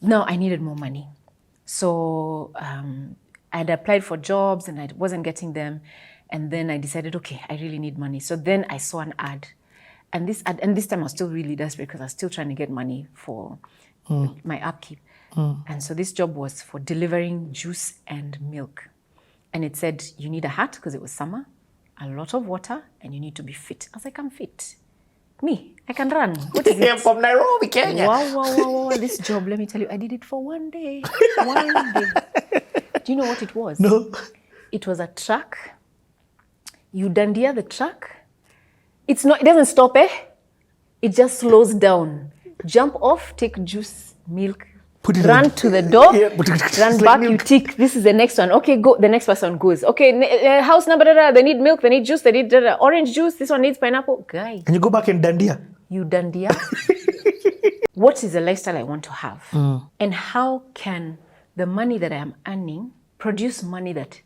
Now I needed more money. So I'd applied for jobs and I wasn't getting them. And then I decided, okay, I really need money. So then I saw an ad. And this time I was still really desperate because I was still trying to get money for my upkeep. And so this job was for delivering juice and milk. And it said, you need a hat because it was summer, a lot of water, and you need to be fit. I was like, I'm fit. Me, I can run. What is it? From Nairobi, Kenya. Wow. This job, let me tell you, I did it for one day. One day. Do you know what it was? No. It was a truck. You dandia the truck. It doesn't stop, It just slows down. Jump off, take juice, milk, run to the door, run back, you tick. This is the next one. Okay, go. The next person goes. Okay, house number, they need milk, they need juice, they need orange juice. This one needs pineapple. Guy. And you go back and dandia. You dandia. What is the lifestyle I want to have? And how can the money that I am earning produce money that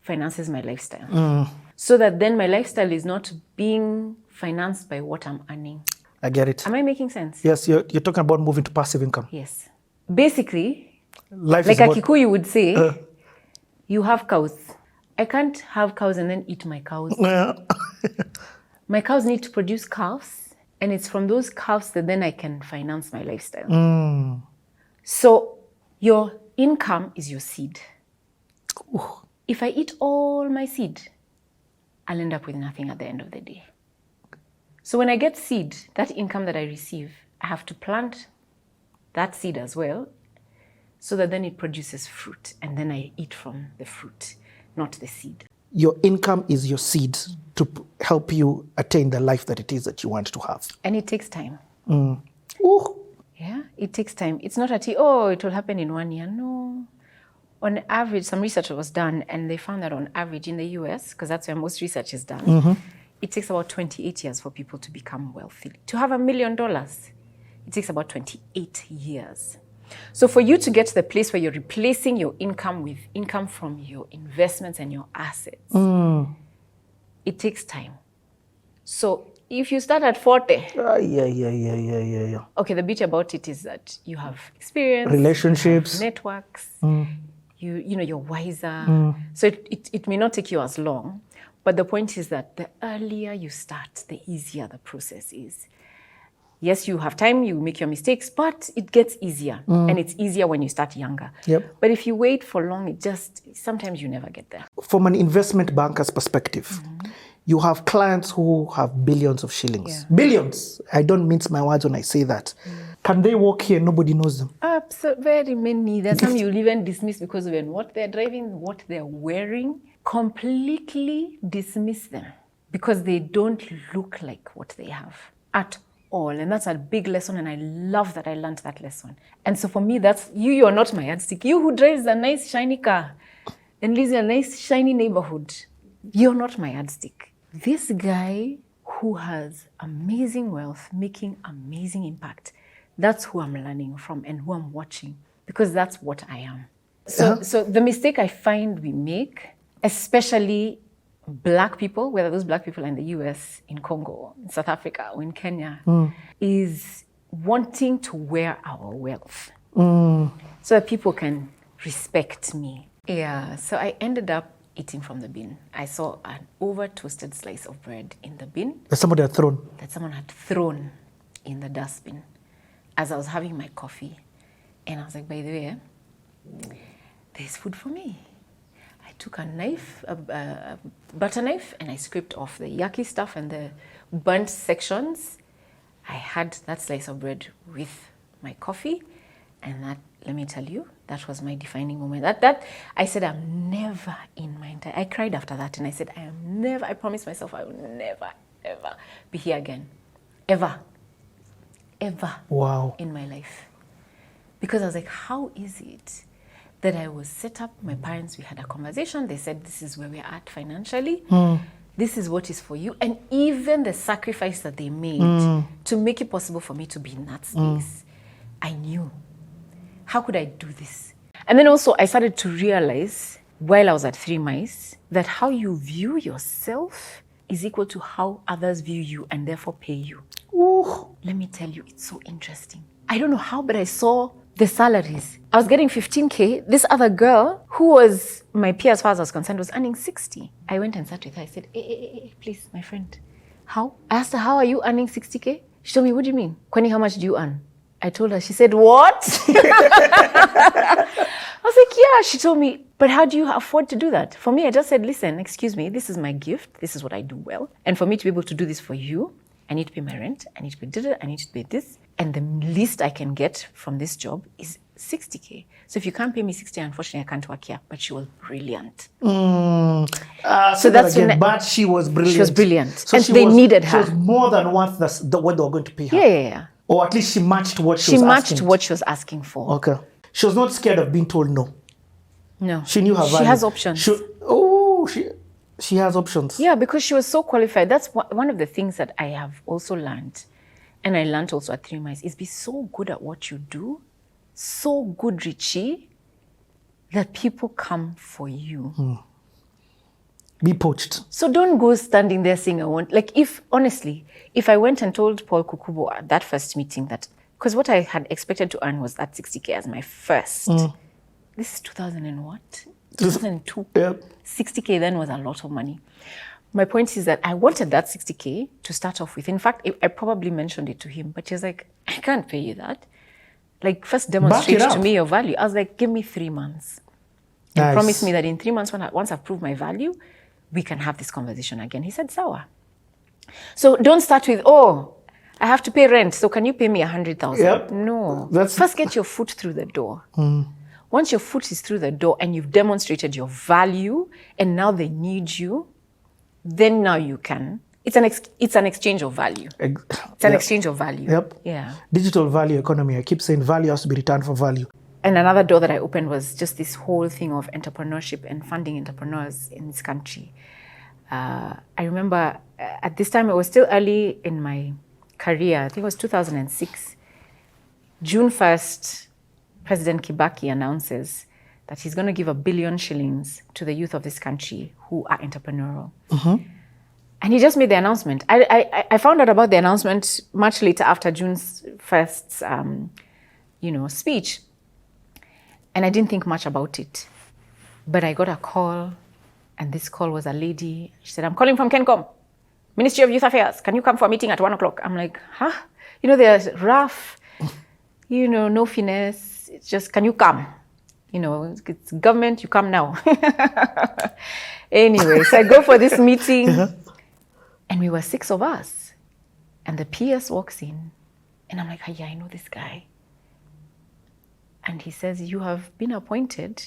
finances my lifestyle? So that then my lifestyle is not being financed by what I'm earning. I get it. Am I making sense? Yes, you're talking about moving to passive income. Yes. Basically, Life like is a Kikuyu would say, you have cows. I can't have cows and then eat my cows. My cows need to produce calves, and it's from those calves that then I can finance my lifestyle. So your income is your seed. Ooh. If I eat all my seed, I'll end up with nothing at the end of the day. So when I get seed, that income that I receive, I have to plant that seed as well, so that then it produces fruit, and then I eat from the fruit, not the seed. Your income is your seed to help you attain the life that it is that you want to have. And it takes time. Ooh. Yeah, it takes time. It's not it will happen in 1 year. No. On average, some research was done, and they found that on average in the US, because that's where most research is done, it takes about 28 years for people to become wealthy. To have $1 million, it takes about 28 years. So for you to get to the place where you're replacing your income with income from your investments and your assets, it takes time. So if you start at 40, Yeah. okay, the beauty about it is that you have experience, Relationships, you have networks, you're wiser. So it may not take you as long, but the point is that the earlier you start, the easier the process is. Yes, you have time, you make your mistakes, but it gets easier. And it's easier when you start younger. Yep. But if you wait for long, sometimes you never get there. From an investment banker's perspective, you have clients who have billions of shillings. Yeah. Billions. I don't mince my words when I say that. Can they walk here? Nobody knows them. Absolutely, very many. There's some you'll even dismiss because of what they're driving, what they're wearing. Completely dismiss them because they don't look like what they have at all. And that's a big lesson, and I love that I learned that lesson. And so for me, that's you're not my yardstick. You who drives a nice shiny car and lives in a nice shiny neighborhood, you're not my yardstick. This guy who has amazing wealth, making amazing impact, that's who I'm learning from and who I'm watching, because that's what I am. So the mistake I find we make, especially Black people, whether those Black people are in the US, in Congo, in South Africa, or in Kenya, is wanting to wear our wealth so that people can respect me. Yeah, so I ended up eating from the bin. I saw an over-toasted slice of bread in the bin. That somebody had thrown. That someone had thrown in the dustbin as I was having my coffee. And I was like, by the way, there's food for me. I took a knife, a butter knife, and I scraped off the yucky stuff and the burnt sections. I had that slice of bread with my coffee, and that, let me tell you, that was my defining moment. That I said, I'm never in my entire... I cried after that, and I said, I promised myself I will never, ever be here again. Ever. Wow. In my life. Because I was like, how is it that I was set up, my parents, we had a conversation, they said, this is where we're at financially, this is what is for you, and even the sacrifice that they made to make it possible for me to be in that space, I knew. How could I do this? And then also I started to realize, while I was at 3 Mice, that how you view yourself is equal to how others view you and therefore pay you. Ooh. Let me tell you, it's so interesting. I don't know how, but I saw the salaries. I was getting 15K. This other girl, who was my peer as far as I was concerned, was earning 60. I went and sat with her. I said, hey, please, my friend, how? I asked her, how are you earning 60K? She told me, what do you mean? Kwani, how much do you earn? I told her. She said, what? I was like, yeah. She told me, but how do you afford to do that? For me, I just said, listen, excuse me, this is my gift. This is what I do well. And for me to be able to do this for you, I need to pay my rent. I need to pay I need to pay this. And the least I can get from this job is 60K. So if you can't pay me 60, unfortunately, I can't work here. But she was brilliant. So that's again, but she was brilliant. She was brilliant. So and they needed her. She was more than what they were going to pay her. Yeah. Or at least she matched what she was asking. She matched what she was asking for. Okay. She was not scared of being told no. No. She knew her value. She has options. She has options. Yeah, because she was so qualified. That's one of the things that I have also learned. And I learned also at 3 Miles, is be so good at what you do, so good, Richie, that people come for you. Be poached. So don't go standing there saying, I want, like if I went and told Paul Kukubo at that first meeting that, because what I had expected to earn was that 60K as my first. This is 2000 and what? 2002. Yep. 60K then was a lot of money. My point is that I wanted that 60K to start off with. In fact, I probably mentioned it to him, but he was like, I can't pay you that. Like, first demonstrate to me your value. I was like, give me 3 months. And promise me that in 3 months, once I've proved my value, we can have this conversation again. He said, sawa. So don't start with, I have to pay rent, so can you pay me 100,000? Yep. No. First get your foot through the door. Once your foot is through the door and you've demonstrated your value and now they need you, then now you can. It's an exchange of value. It's an exchange of value. Yep. Yeah. Digital value economy. I keep saying value has to be returned for value. And another door that I opened was just this whole thing of entrepreneurship and funding entrepreneurs in this country. I remember at this time, it was still early in my career. I think it was 2006. June 1st, President Kibaki announces that he's going to give 1 billion shillings to the youth of this country who are entrepreneurial. And he just made the announcement. I found out about the announcement much later after June's 1st, speech. And I didn't think much about it. But I got a call, and this call was a lady. She said, I'm calling from Kencom, Ministry of Youth Affairs. Can you come for a meeting at 1 o'clock? I'm like, huh? They're rough, no finesse. It's just, can you come? It's government, you come now. Anyway, so I go for this meeting, and we were 6 of us. And the PS walks in, and I'm like, yeah, I know this guy. And he says, you have been appointed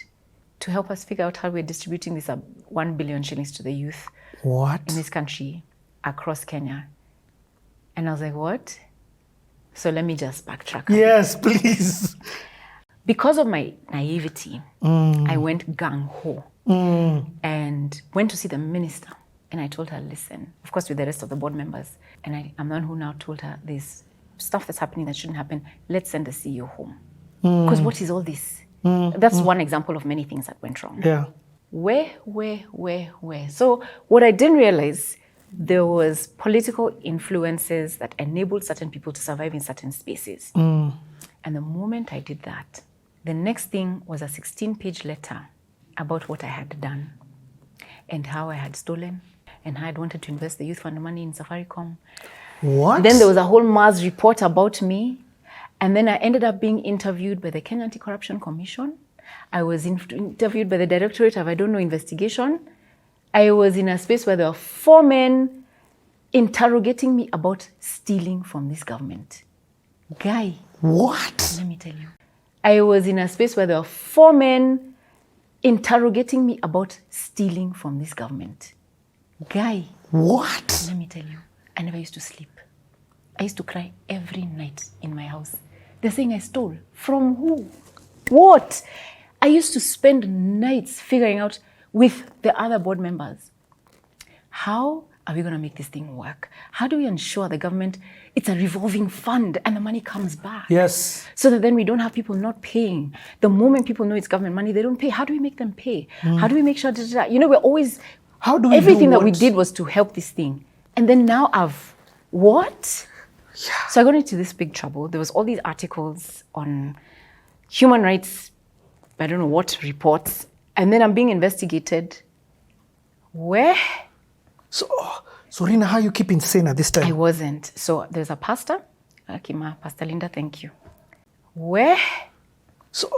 to help us figure out how we're distributing this 1 billion shillings to the youth in this country across Kenya. And I was like, what? So let me just backtrack. Yes, please. Because of my naivety, I went gung-ho and went to see the minister. And I told her, listen, of course, with the rest of the board members. And I'm the one who now told her, there's stuff that's happening that shouldn't happen. Let's send the CEO home. Because what is all this? That's one example of many things that went wrong. Yeah. Where? So what I didn't realize, there was political influences that enabled certain people to survive in certain spaces. And the moment I did that, the next thing was a 16-page letter about what I had done and how I had stolen and how I'd wanted to invest the youth fund money in Safaricom. What? Then there was a whole Mars report about me. And then I ended up being interviewed by the Kenya Anti-Corruption Commission. I was interviewed by the Directorate of Investigation. I was in a space where there were 4 men interrogating me about stealing from this government. Guy. What? Let me tell you. I was in a space where there were 4 men interrogating me about stealing from this government. Guy. What? Let me tell you. I never used to sleep. I used to cry every night in my house. They're saying I stole. From who? What? I used to spend nights figuring out with the other board members, how are we going to make this thing work? How do we ensure the government, it's a revolving fund and the money comes back? Yes. So that then we don't have people not paying. The moment people know it's government money, they don't pay. How do we make them pay? How do we make sure that, we're always, everything that we did was to help this thing. And then now what? Yeah. So I got into this big trouble. There was all these articles on human rights, I don't know what reports, and then I'm being investigated. Where? So Rina, how you keep insane at this time? I wasn't. So there's a pastor, Akima, Pastor Linda, thank you. Where? So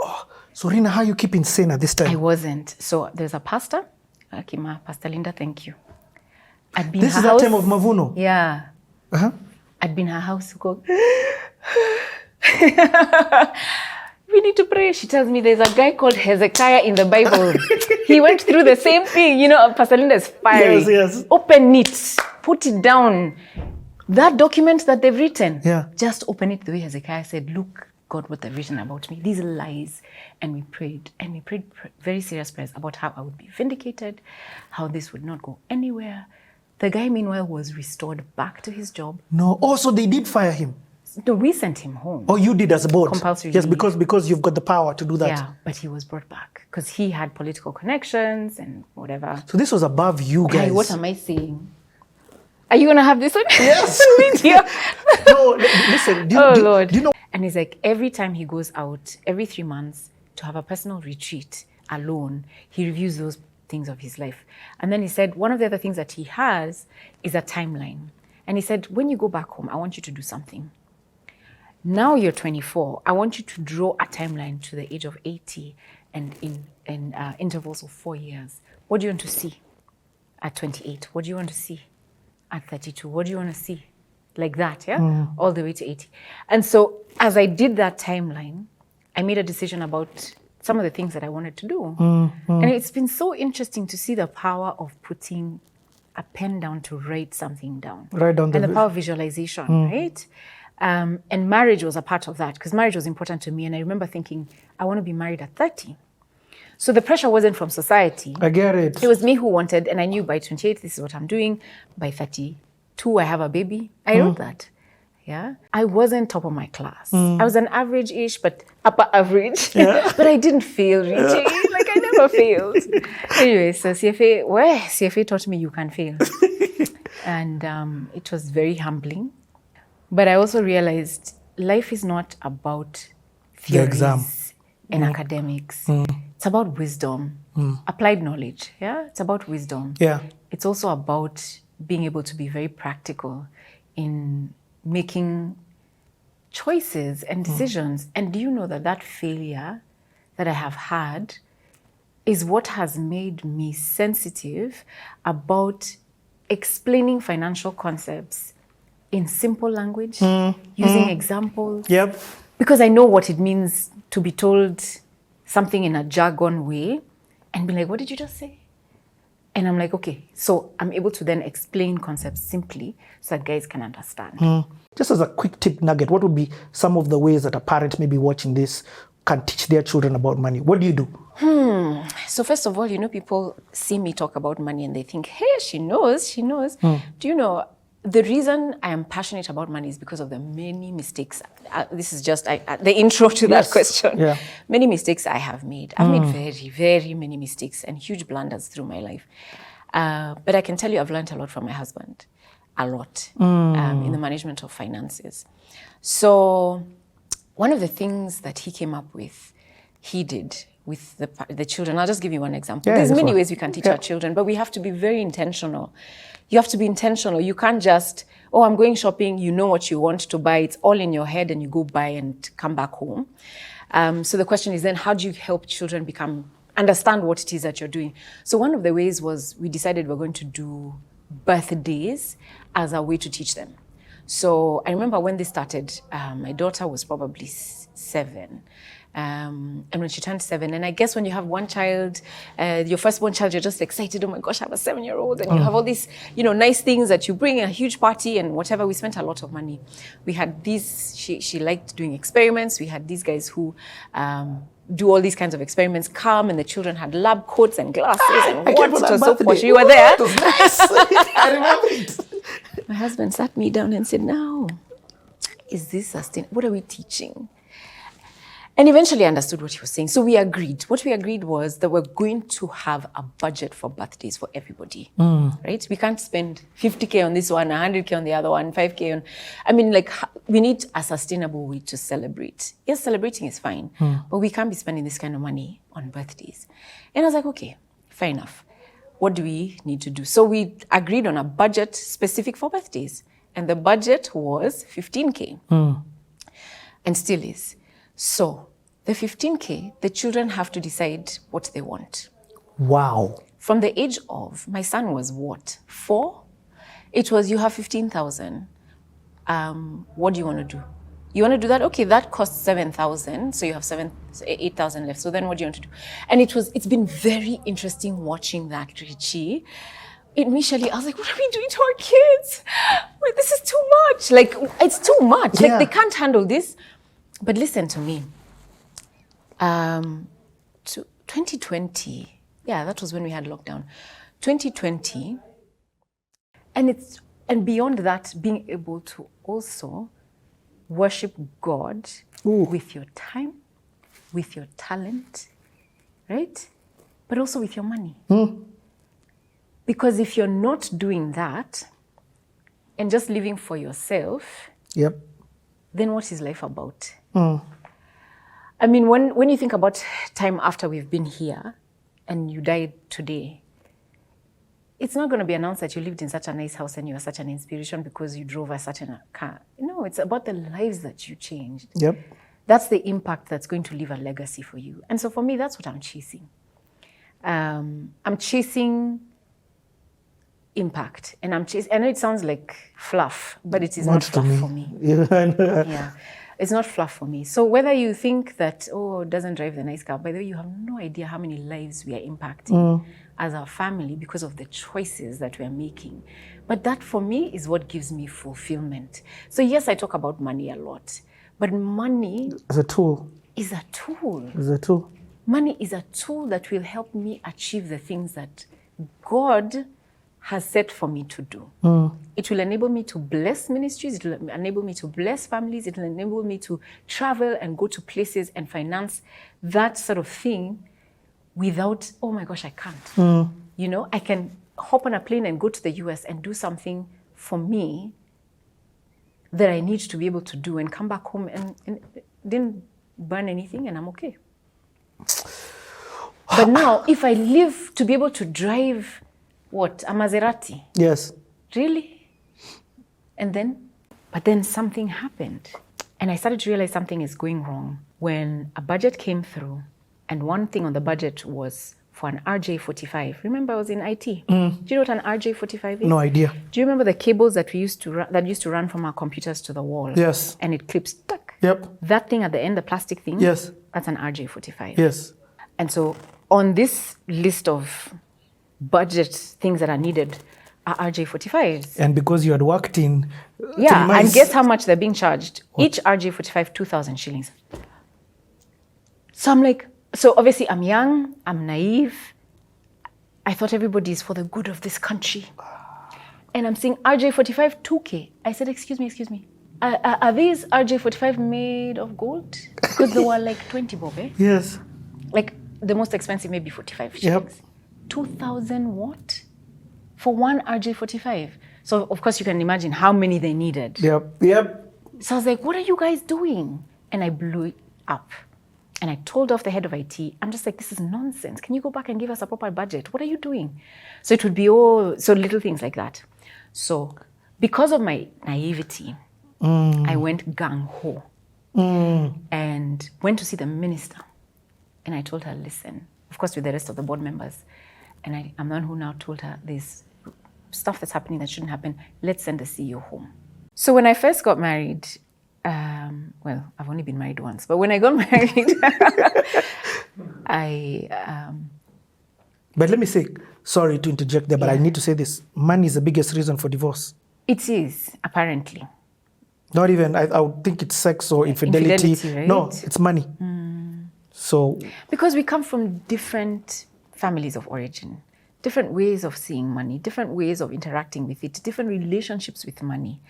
Rina, how you keep insane at this time? I wasn't. So there's a pastor, Akima, Pastor Linda, thank you. I'd been This her is house. the time of Mavuno? Yeah. Uh-huh. I'd been in her house. Go. We need to pray. She tells me there's a guy called Hezekiah in the Bible. He went through the same thing. You know, Pastor Linda is fiery. Yes. Open it. Put it down. That document that they've written. Yeah. Just open it the way Hezekiah said, look, God, what they've written about me. These lies. And we prayed. And we prayed very serious prayers about how I would be vindicated, how this would not go anywhere. The guy, meanwhile, was restored back to his job. No. Also, they did fire him. No, we sent him home. Oh, you did as a board? Compulsory Yes, leave. because you've got the power to do that. Yeah, but he was brought back because he had political connections and whatever. So this was above you guys. Hey, what am I saying? Are you going to have this one? Yes. Video? No, listen. Lord. Do you know? And he's like, every time he goes out, every 3 months, to have a personal retreat alone, he reviews those things of his life. And then he said, one of the other things that he has is a timeline. And he said, when you go back home, I want you to do something. Now you're 24. I want you to draw a timeline to the age of 80 and in intervals of 4 years. What do you want to see at 28? What do you want to see at 32? What do you want to see? Like that, yeah? All the way to 80. And so as I did that timeline, I made a decision about some of the things that I wanted to do. And it's been so interesting to see the power of putting a pen down to write something down. Write down and the power of visualization, right? And marriage was a part of that because marriage was important to me. And I remember thinking, I want to be married at 30. So the pressure wasn't from society. I get it. It was me who wanted, and I knew by 28, this is what I'm doing. By 32, I have a baby. I wrote that. Yeah. I wasn't top of my class. I was an average-ish, but upper average. But I didn't fail, Richie. Like I never failed. Anyway, so CFA taught me you can fail. And it was very humbling. But I also realized life is not about theories and academics. It's about wisdom, applied knowledge. Yeah, it's about wisdom. Yeah. It's also about being able to be very practical in making choices and decisions. And do you know that that failure that I have had is what has made me sensitive about explaining financial concepts in simple language, using examples. Yep. Because I know what it means to be told something in a jargon way and be like, what did you just say? And I'm like, okay, so I'm able to then explain concepts simply so that guys can understand. Just as a quick tip nugget, what would be some of the ways that a parent maybe watching this can teach their children about money? What do you do? So first of all, you know, people see me talk about money and they think, hey, she knows. Do you know, the reason I am passionate about money is because of the many mistakes. This is just the intro to that question. Yeah. Many mistakes I have made. I've made very, very many mistakes and huge blunders through my life. But I can tell you I've learned a lot from my husband. A lot. In the management of finances. So one of the things that he came up with, he did with the children. I'll just give you one example. There's many ways we can teach our children, but we have to be very intentional. You have to be intentional. You can't just, oh, I'm going shopping, you know what you want to buy, it's all in your head and you go buy and come back home. So the question is then, how do you help children understand what it is that you're doing? So one of the ways was we decided we're going to do birthdays as a way to teach them. So I remember when they started, my daughter was probably 7. And when she turned 7, and I guess when you have one child, your firstborn child, you're just excited. Oh my gosh, I have a 7-year-old, and you have all these, nice things that you bring, a huge party and whatever. We spent a lot of money. We had these. She liked doing experiments. We had these guys who do all these kinds of experiments. Come, and the children had lab coats and glasses and what? It was so posh. You were there. It was nice. I remember it. My husband sat me down and said, "Now, is this sustainable? What are we teaching?" And eventually I understood what he was saying. So we agreed. What we agreed was that we're going to have a budget for birthdays for everybody, right? We can't spend 50K on this one, 100K on the other one, 5K on... I mean, like, we need a sustainable way to celebrate. Yes, celebrating is fine, but we can't be spending this kind of money on birthdays. And I was like, okay, fair enough. What do we need to do? So we agreed on a budget specific for birthdays. And the budget was 15K, and still is. So the 15K, the children have to decide what they want. Wow. From the age of, my son was what, 4? It was, you have 15,000. What do you want to do? You want to do that? Okay, that costs 7,000. So you have 8,000 left. So then what do you want to do? And it's been very interesting watching that, Richie. Initially, I was like, what are we doing to our kids? Wait, this is too much. Like, it's too much. Yeah. Like, they can't handle this. But listen to me. 2020, yeah, that was when we had lockdown. 2020, and beyond that, being able to also worship God with your time, with your talent, right? But also with your money. Because if you're not doing that and just living for yourself, then what is life about? I mean, when you think about time after we've been here and you died today, it's not going to be announced that you lived in such a nice house and you are such an inspiration because you drove a certain car. No, it's about the lives that you changed. That's the impact that's going to leave a legacy for you. And so for me, that's what I'm chasing. I'm chasing impact, and I know it sounds like fluff, but it is not fluff for me. Yeah, it's not fluff for me. So whether you think that, it doesn't drive the nice car, by the way, you have no idea how many lives we are impacting as our family because of the choices that we are making. But that for me is what gives me fulfillment. So yes, I talk about money a lot, but money is a tool. Money is a tool that will help me achieve the things that God has set for me to do. It will enable me to bless ministries, it will enable me to bless families, it will enable me to travel and go to places and finance that sort of thing without, oh my gosh, I can't. You know, I can hop on a plane and go to the US and do something for me that I need to be able to do and come back home and didn't burn anything and I'm okay. But now, if I live to be able to drive what? A Maserati? Yes. Really? But then something happened. And I started to realize something is going wrong. When a budget came through, and one thing on the budget was for an RJ45. Remember, I was in IT. Do you know what an RJ45 is? No idea. Do you remember the cables that used to run from our computers to the wall? Yes. And it clips, tuck. Yep. That thing at the end, the plastic thing? Yes. That's an RJ45. Yes. And so on this list of budget things that are needed are RJ45s. And because you had worked in... and guess how much they're being charged? What? Each RJ45, 2,000 shillings. So I'm like, so obviously I'm young, I'm naive. I thought everybody's for the good of this country. And I'm saying RJ45, 2K. I said, excuse me. Are these RJ45 made of gold? Because they were like 20 bob, eh? Yes. Like the most expensive maybe 45 shillings. Yep. 2,000 what? For one RJ45. So of course you can imagine how many they needed. Yep. So I was like, what are you guys doing? And I blew it up. And I told off the head of IT, I'm just like, this is nonsense. Can you go back and give us a proper budget? What are you doing? So it would be so little things like that. So because of my naivety, I went gung-ho and went to see the minister. And I told her, listen, of course with the rest of the board members, and I'm the one who now told her there's stuff that's happening that shouldn't happen. Let's send the CEO home. So when I first got married, I've only been married once, but when I got married, But let me say, sorry to interject there, but I need to say this. Money is the biggest reason for divorce. It is, apparently. Not even, I would think it's sex or infidelity. Right? No, it's money. So... Because we come from different families of origin, different ways of seeing money, different ways of interacting with it, different relationships with money.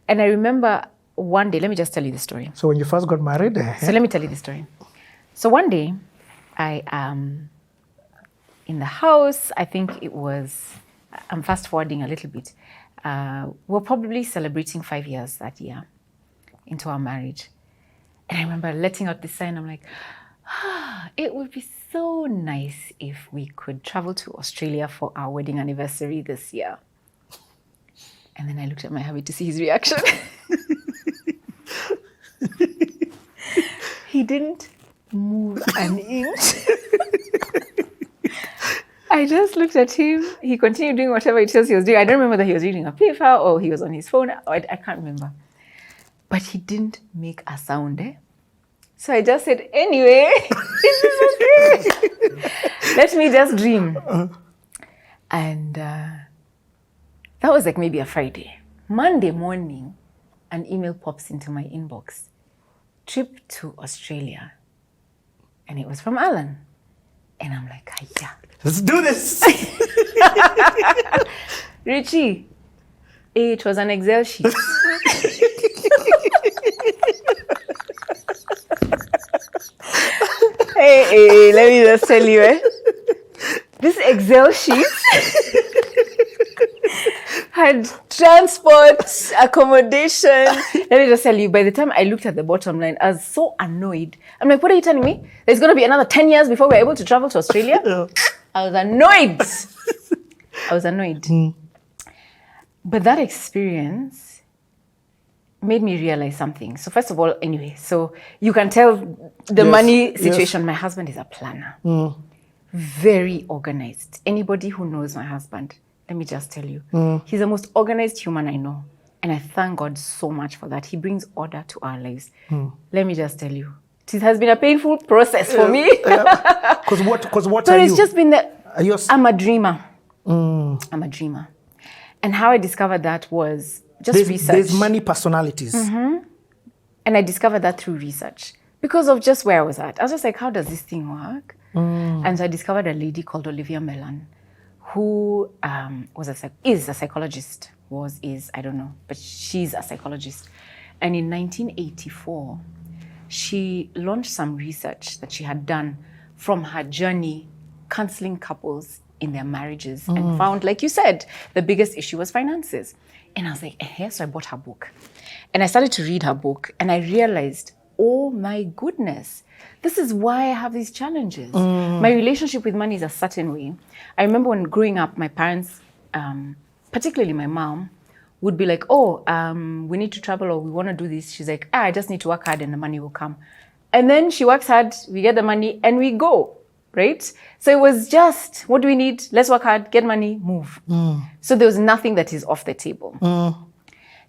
And I remember one day, let me just tell you the story. So when you first got married? So let me tell you the story. So one day, I am in the house. I think it was, I'm fast forwarding a little bit. We're probably celebrating 5 years that year into our marriage. And I remember letting out this sign. I'm like, it would be so nice if we could travel to Australia for our wedding anniversary this year. And then I looked at my hubby to see his reaction. He didn't move an inch. I just looked at him. He continued doing whatever it was he was doing. I don't remember that he was reading a paper or he was on his phone. I can't remember. But he didn't make a sound. So I just said, anyway, this is okay. Let me just dream. And that was like maybe a Friday. Monday morning, an email pops into my inbox. Trip to Australia. And it was from Alan. And I'm like, yeah. Let's do this. Richie, it was an Excel sheet. Hey, let me just tell you, this Excel sheet had transport, accommodation. Let me just tell you, by the time I looked at the bottom line, I was so annoyed. I'm like, what are you telling me? There's going to be another 10 years before we're able to travel to Australia? Yeah. I was annoyed. But that experience made me realize something. So first of all, anyway, so you can tell the money situation. Yes. My husband is a planner. Very organized. Anybody who knows my husband, let me just tell you, he's the most organized human I know. And I thank God so much for that. He brings order to our lives. Let me just tell you, it has been a painful process for me. Because what but are it's you? just been that I'm a dreamer. I'm a dreamer. And how I discovered that was just research. There's many personalities. And I discovered that through research because of just where I was at. I was just like, how does this thing work? And so I discovered a lady called Olivia Mellon, who is a psychologist. I don't know, but she's a psychologist. And in 1984, she launched some research that she had done from her journey counseling couples in their marriages and found, like you said, the biggest issue was finances. And I was like, so I bought her book. And I started to read her book and I realized, oh my goodness, this is why I have these challenges. My relationship with money is a certain way. I remember when growing up, my parents, particularly my mom, would be like, we need to travel or we want to do this. She's like, I just need to work hard and the money will come. And then she works hard, we get the money and we go, right? So it was just, what do we need? Let's work hard, get money, move. So there was nothing that is off the table.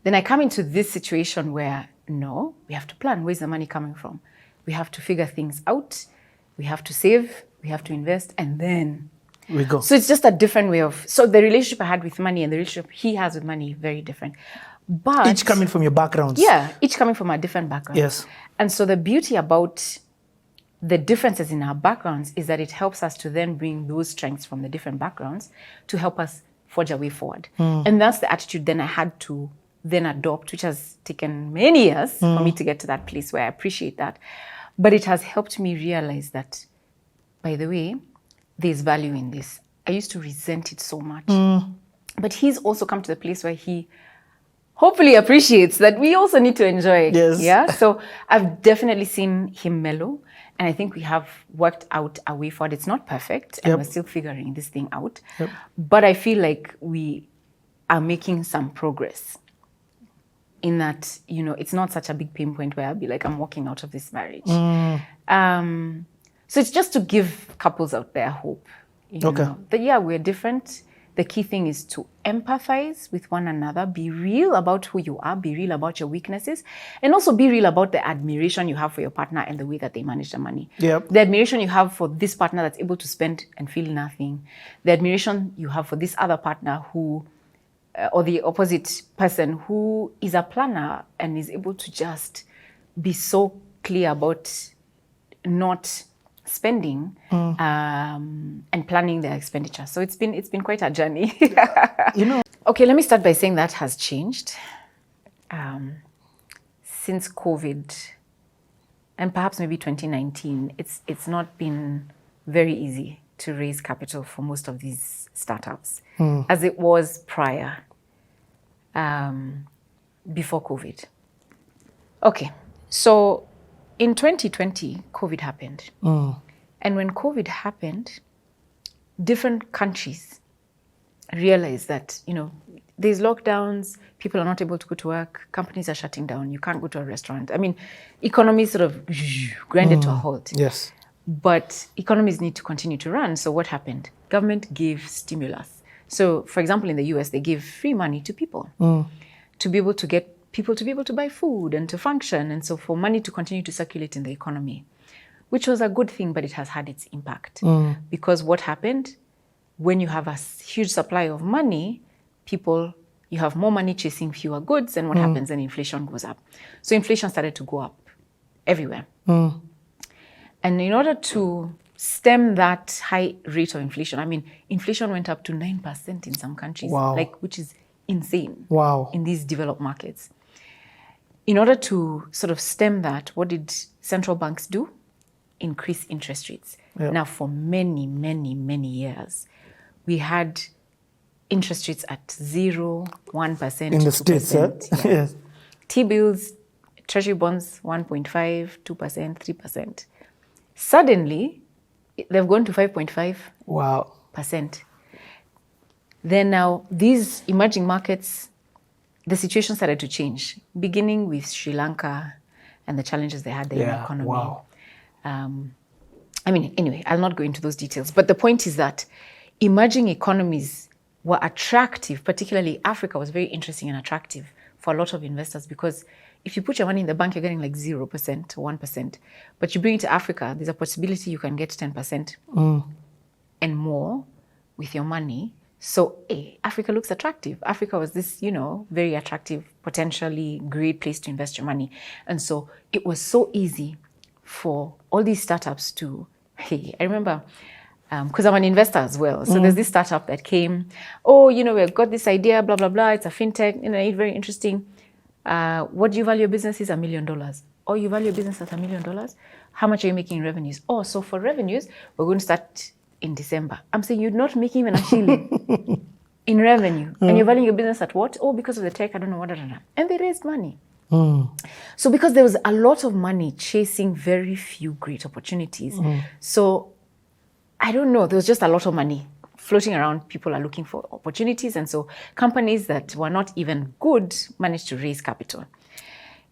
Then I come into this situation where, no, we have to plan. Where's the money coming from? We have to figure things out. We have to save, we have to invest, and then we go. So it's just a different way of, so the relationship I had with money and the relationship he has with money, very different. But each coming from your backgrounds. Yeah, each coming from a different background. Yes. And so the beauty about the differences in our backgrounds is that it helps us to then bring those strengths from the different backgrounds to help us forge a way forward. And that's the attitude then I had to then adopt, which has taken many years for me to get to that place where I appreciate that. But it has helped me realize that, by the way, there's value in this. I used to resent it so much. But he's also come to the place where he hopefully appreciates that we also need to enjoy it. Yes. Yeah. So I've definitely seen him mellow. And I think we have worked out a way forward. It's not perfect. And we're still figuring this thing out. But I feel like we are making some progress. In that, it's not such a big pain point where I'll be like, I'm walking out of this marriage. So it's just to give couples out there hope. You know, that, we're different. The key thing is to empathize with one another, be real about who you are, be real about your weaknesses, and also be real about the admiration you have for your partner and the way that they manage the money. The admiration you have for this partner that's able to spend and feel nothing. The admiration you have for this other partner who, or the opposite person who is a planner and is able to just be so clear about not spending and planning their expenditure. So it's been quite a journey. Okay, let me start by saying that has changed. Since COVID, and perhaps maybe 2019, it's not been very easy to raise capital for most of these startups as it was prior, before COVID. Okay, so in 2020, COVID happened. And when COVID happened, different countries realized that, there's lockdowns, people are not able to go to work, companies are shutting down, you can't go to a restaurant. I mean, economies sort of grinded to a halt. Yes. But economies need to continue to run. So what happened? Government gave stimulus. So, for example, in the US, they give free money to people to be able to get people to be able to buy food and to function. And so for money to continue to circulate in the economy, which was a good thing, but it has had its impact. Because what happened? When you have a huge supply of money, you have more money chasing fewer goods, and what happens? Then inflation goes up. So inflation started to go up everywhere. And in order to stem that high rate of inflation, I mean, inflation went up to 9% in some countries, which is insane in these developed markets. In order to sort of stem that, what did central banks do? Increase interest rates. Now, for many, many, many years, we had interest rates at 0, 1%, in the 2%. States, yes. T-bills, treasury bonds, 1.5, 2%, 3%. Suddenly, they've gone to 5.5%. Then now, these emerging markets, the situation started to change, beginning with Sri Lanka and the challenges they had there in the economy. I mean, anyway, I'll not go into those details. But the point is that emerging economies were attractive, particularly Africa was very interesting and attractive for a lot of investors, because if you put your money in the bank, you're getting like 0% or 1%. But you bring it to Africa, there's a possibility you can get 10% and more with your money. So Africa looks attractive. Africa was this, very attractive, potentially great place to invest your money. And so it was so easy for all these startups to, I remember, because I'm an investor as well. So there's this startup that came, we've got this idea, blah, blah, blah. It's a fintech, it's very interesting. What do you value your business is $1 million. Oh, you value your business at $1 million? How much are you making in revenues? Oh, so for revenues, we're going to start in December. I'm saying you're not making even a shilling in revenue. And you're valuing your business at what? Oh, because of the tech, I don't know what. And they raised money. So because there was a lot of money chasing very few great opportunities. So I don't know, there was just a lot of money floating around. People are looking for opportunities. And so companies that were not even good managed to raise capital.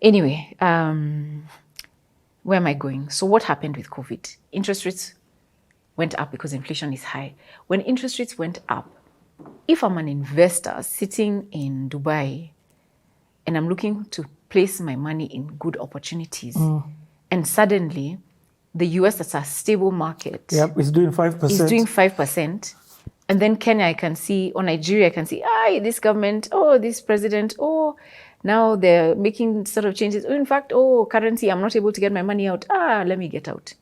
Anyway, where am I going? So what happened with COVID? Interest rates went up because inflation is high. When interest rates went up, if I'm an investor sitting in Dubai and I'm looking to place my money in good opportunities, and suddenly the US, that's a stable market, is doing 5%. And then Kenya, I can see, or Nigeria, I can see, this government, this president, now they're making sort of changes. In fact, currency, I'm not able to get my money out. Let me get out.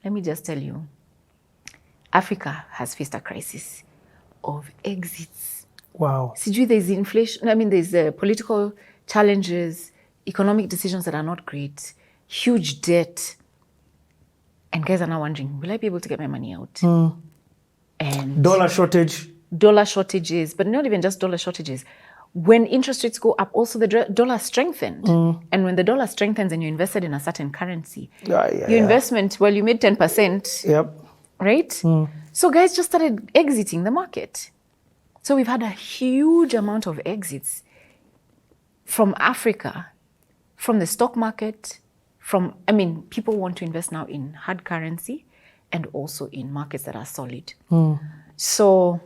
Let me just tell you, Africa has faced a crisis of exits. Wow. There's inflation, there's political challenges, economic decisions that are not great, huge debt. And guys are now wondering, will I be able to get my money out? And dollar shortages, but not even just dollar shortages. When interest rates go up, also the dollar strengthened. And when the dollar strengthens and you invested in a certain currency, your investment, you made 10%, right? So guys just started exiting the market. So we've had a huge amount of exits from Africa, from the stock market, people want to invest now in hard currency and also in markets that are solid. So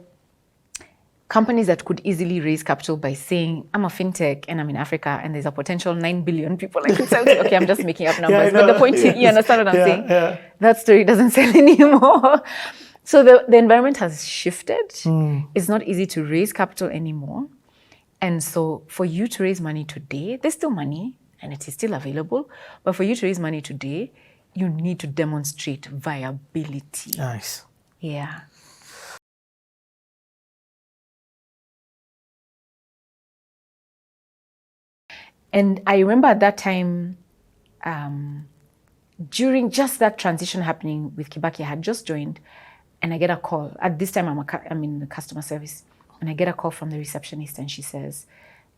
companies that could easily raise capital by saying, I'm a fintech and I'm in Africa and there's a potential 9 billion people. Okay, I'm just making up numbers. But the point is, you understand what I'm saying? That story doesn't sell anymore. So the environment has shifted. It's not easy to raise capital anymore. And so for you to raise money today, there's still money and it is still available. But for you to raise money today, you need to demonstrate viability. Nice. Yeah. And I remember at that time, during just that transition happening with Kibaki, I had just joined, and I get a call. At this time, I'm in the customer service, and I get a call from the receptionist, and she says,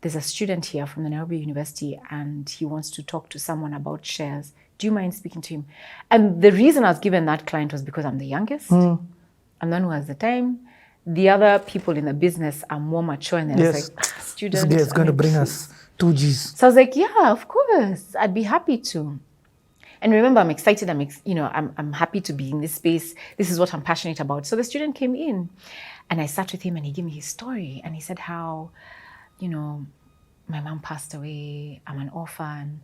there's a student here from the Nairobi University, and he wants to talk to someone about shares. Do you mind speaking to him? And the reason I was given that client was because I'm the youngest. I'm the one who has the time. The other people in the business are more mature, and they're like, student. This guy is going to bring us 2 Gs. So I was like, yeah, of course. I'd be happy to. And remember, I'm excited. I'm happy to be in this space. This is what I'm passionate about. So the student came in, and I sat with him, and he gave me his story. And he said how, my mom passed away. I'm an orphan.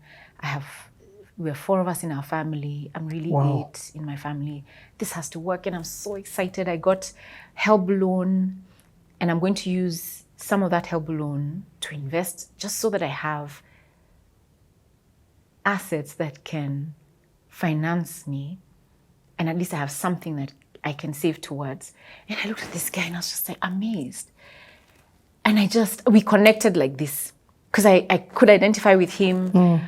We're 4 of us in our family. I'm really 8 in my family. This has to work, and I'm so excited. I got help loan, and I'm going to use some of that help loan to invest just so that I have assets that can finance me, and at least I have something that I can save towards. And I looked at this guy, and I was just like amazed. And we connected like this because I could identify with him.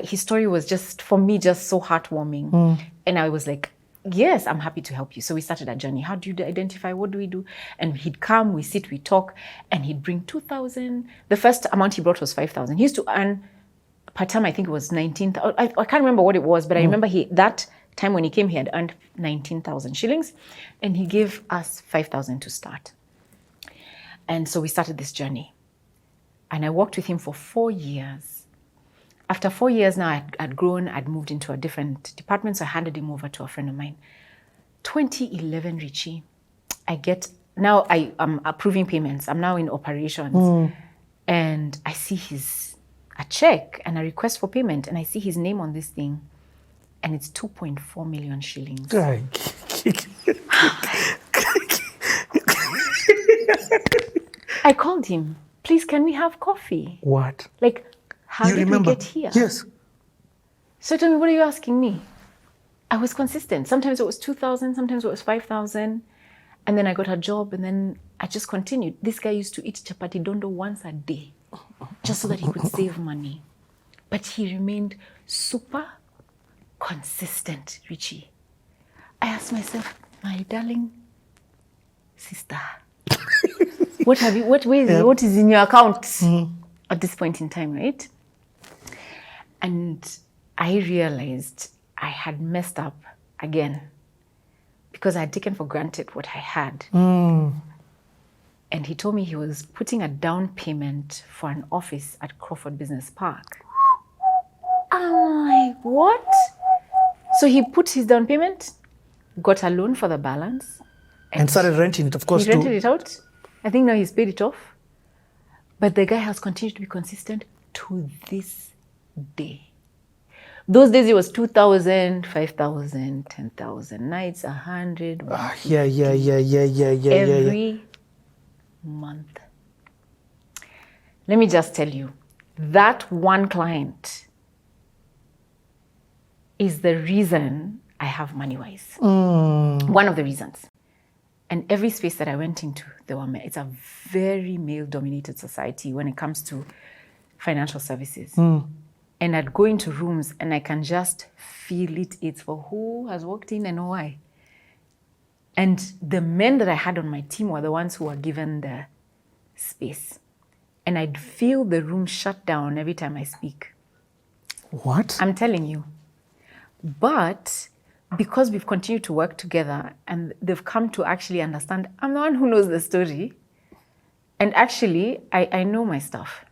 His story was just, for me, just so heartwarming. And I was like, yes, I'm happy to help you. So we started a journey. How do you identify? What do we do? And he'd come, we sit, we talk, and he'd bring 2,000. The first amount he brought was 5,000. He used to earn, per term, I think it was 19,000. I can't remember what it was, but I remember that time when he came, he had earned 19,000 shillings, and he gave us 5,000 to start. And so we started this journey. And I worked with him for 4 years. After 4 years now, I'd grown, I'd moved into a different department, so I handed him over to a friend of mine. 2011, Richie, now I'm approving payments. I'm now in operations. And I see a check and a request for payment, and I see his name on this thing, and it's 2.4 million shillings. I called him, please, can we have coffee? What? Like, how did we get here? Yes. So tell me, what are you asking me? I was consistent. Sometimes it was 2,000, sometimes it was 5,000. And then I got a job, and then I just continued. This guy used to eat chapati dondo once a day, just so that he could save money. But he remained super consistent, Richie. I asked myself, my darling sister, what is in your account at this point in time, right? And I realized I had messed up again because I had taken for granted what I had. And he told me he was putting a down payment for an office at Crawford Business Park. I'm like, what? So he put his down payment, got a loan for the balance. And started renting it, of course, He rented it out. I think now he's paid it off. But the guy has continued to be consistent to this day. Those days it was 2,000, 5,000, 10,000 nights, 100. Every month. Let me just tell you, that one client is the reason I have money-wise. One of the reasons. And every space that I went into, it's a very male-dominated society when it comes to financial services. And I'd go into rooms and I can just feel it. It's for who has walked in and why. And the men that I had on my team were the ones who were given the space. And I'd feel the room shut down every time I speak. What? I'm telling you. But because we've continued to work together and they've come to actually understand, I'm the one who knows the story. And actually, I know my stuff.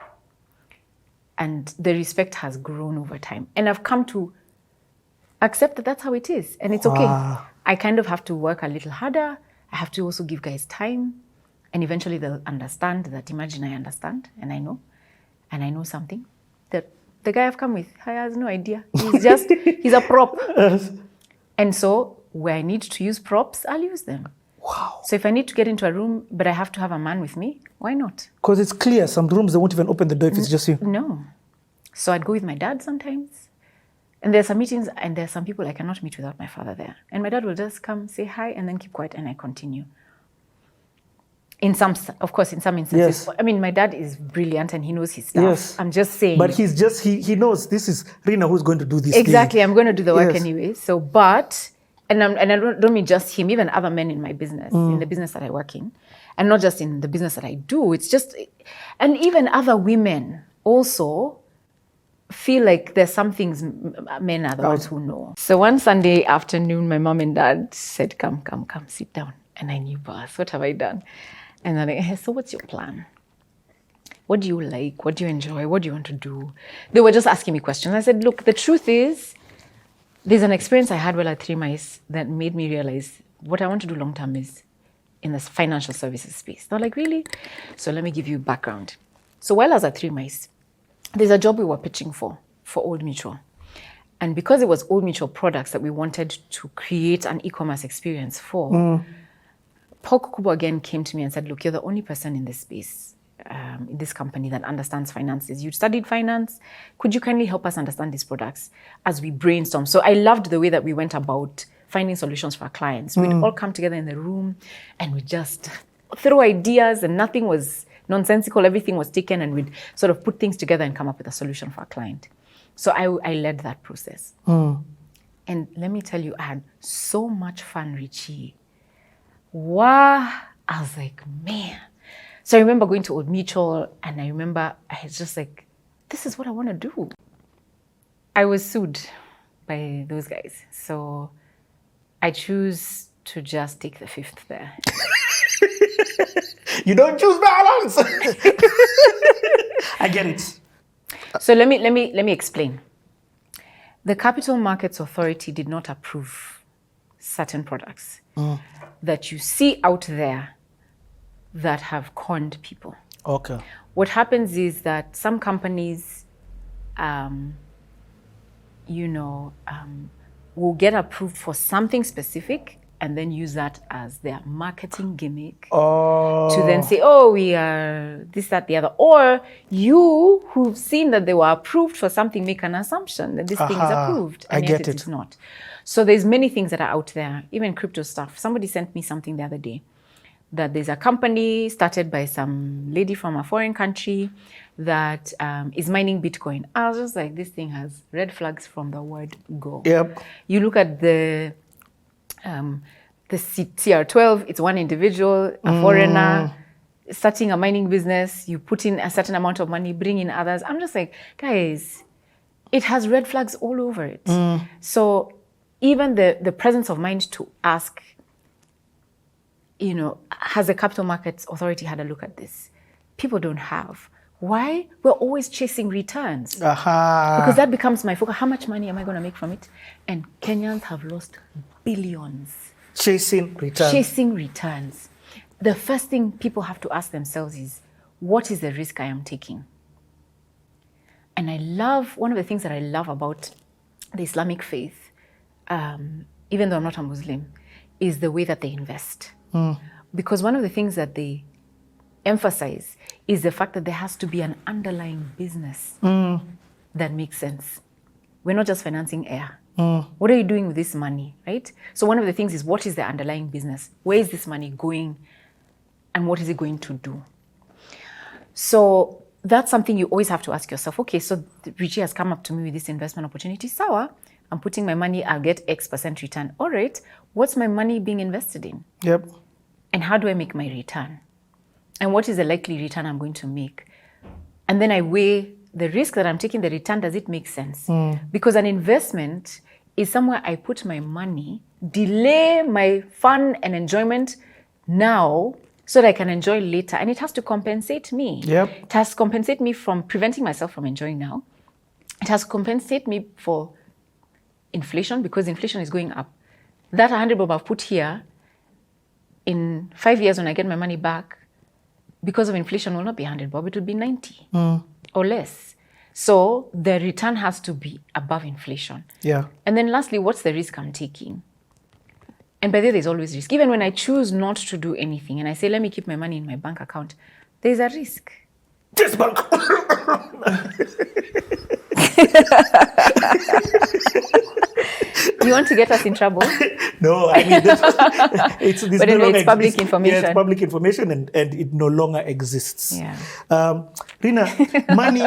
And the respect has grown over time. And I've come to accept that that's how it is. And it's okay. I kind of have to work a little harder. I have to also give guys time. And eventually they'll understand that, imagine I understand and I know something. That the guy I've come with, he has no idea. He's a prop. And so where I need to use props, I'll use them. Wow. So if I need to get into a room, but I have to have a man with me, why not? Because it's clear, some rooms, they won't even open the door if it's just you. No. So I'd go with my dad sometimes. And there's some meetings and there's some people I cannot meet without my father there. And my dad will just come, say hi, and then keep quiet, and I continue. Of course, in some instances. Yes. I mean, my dad is brilliant and he knows his stuff. Yes. I'm just saying. But he knows this is Rina who's going to do this. Exactly. I'm going to do the work Yes. anyway. So, and I don't mean just him, even other men in my business, in the business that I work in, and not just in the business that I do. It's just, and even other women also feel like there's some things men are the ones who know. So one Sunday afternoon, my mom and dad said, come, sit down. And I knew, boss, what have I done? And then hey, so what's your plan? What do you like? What do you enjoy? What do you want to do? They were just asking me questions. I said, look, the truth is, there's an experience I had while at 3 Mice that made me realize what I want to do long term is in this financial services space. They're like, really? So let me give you background. So while I was at 3 Mice, there's a job we were pitching for Old Mutual. And because it was Old Mutual products that we wanted to create an e-commerce experience for, Paul Kukubo again came to me and said, look, you're the only person in this space, in this company that understands finances. You studied finance. Could you kindly help us understand these products as we brainstorm? So I loved the way that we went about finding solutions for our clients. We'd all come together in the room and we just throw ideas and nothing was nonsensical. Everything was taken and we'd sort of put things together and come up with a solution for our client. So I led that process. And let me tell you, I had so much fun, Richie. Wow. I was like, man. So I remember going to Old Mutual and I remember I was just like, this is what I want to do. I was sued by those guys. So I choose to just take the fifth there. You don't choose balance. I get it. So let me explain. The Capital Markets Authority did not approve certain products that you see out there that have conned people. Okay. What happens is that some companies, will get approved for something specific and then use that as their marketing gimmick to then say, oh, we are this, that, the other. Or you who've seen that they were approved for something, make an assumption that this thing is approved. And yet it is not. So there's many things that are out there, even crypto stuff. Somebody sent me something the other day that there's a company started by some lady from a foreign country that is mining Bitcoin. I was just like, this thing has red flags from the word go. Yep. You look at the CR12, it's one individual, a foreigner, starting a mining business, you put in a certain amount of money, bring in others. I'm just like, guys, it has red flags all over it. So even the presence of mind to ask, has the Capital Markets Authority had a look at this? People don't have. Why? We're always chasing returns. Because that becomes my focus. How much money am I going to make from it? And Kenyans have lost billions. Chasing returns. The first thing people have to ask themselves is, what is the risk I am taking? And one of the things that I love about the Islamic faith, even though I'm not a Muslim, is the way that they invest. Because one of the things that they emphasize is the fact that there has to be an underlying business that makes sense. We're not just financing air. What are you doing with this money, right? So one of the things is, what is the underlying business? Where is this money going? And what is it going to do? So that's something you always have to ask yourself. Okay, so Richie has come up to me with this investment opportunity. Sawa, I'm putting my money, I'll get X% return. All right, what's my money being invested in? Yep. And how do I make my return? And what is the likely return I'm going to make? And then I weigh the risk that I'm taking, the return, does it make sense? Because an investment is somewhere I put my money, delay my fun and enjoyment now so that I can enjoy later. And it has to compensate me. Yep. It has to compensate me from preventing myself from enjoying now. It has to compensate me for inflation, because inflation is going up. That 100 bob I've put here, in 5 years when I get my money back, because of inflation, will not be 100 bob, it will be 90 or less. So the return has to be above inflation. Yeah. And then lastly, what's the risk I'm taking? And by the way, there's always risk. Even when I choose not to do anything and I say, let me keep my money in my bank account, there's a risk. This bank. You want to get us in trouble? No, I mean, it's But anyway, it's public information. Yeah, it's public information, and it no longer exists. Yeah. Rina, money